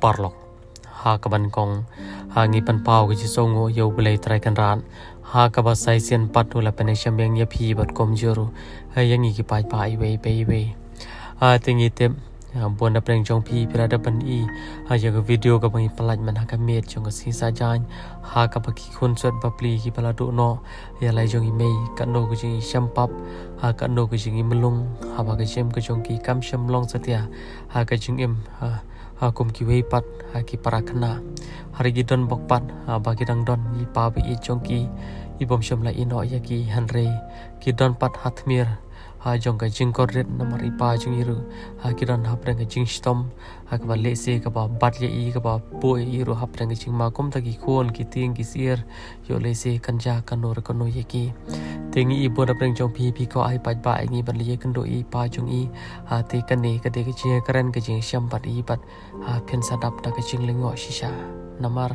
parlok ha kaban kong ha ngi pan pau ki songo yo belai trai kan ran ha ka ba sai sian pat ula pen shameng ya phi bat kom juru ha yang ki pai pai we ha tingi te bon apreng jong phi pira da pan i ha ya video ka bang palaj man ha ka met jong si sa jan ha ka ba ki khun sot ba pli ki pala do no ya lai jong i mei ka no ku jing shampap ha ka no ku jing i melung ha ba ka jem ka jong ki kam sham long satia ha ka jing im ha kum ki wei pat ha ki parakna hari gi don bok pat ha ba ki dang don i pa bi i jong ki i bom sham la i no ya ki hanre ki don pat hatmir ha jong ka jing kor ret namar i pa jong iru ha ki don hap rang ka jing stom ha ka ba le se ka ba bat ye i ka ba po i ru hap rang ka jing ma kom ta ki khon ki ting ki sir yo le se kan ja kan no ye ki tingi i bon apreng jong pi ko ai pat ba ngi ban le kan do i pa jong i ha te kan ne ka de ka jing karen ka jing sham pat i pat ha phen sadap ta ka jing lengo shisha namar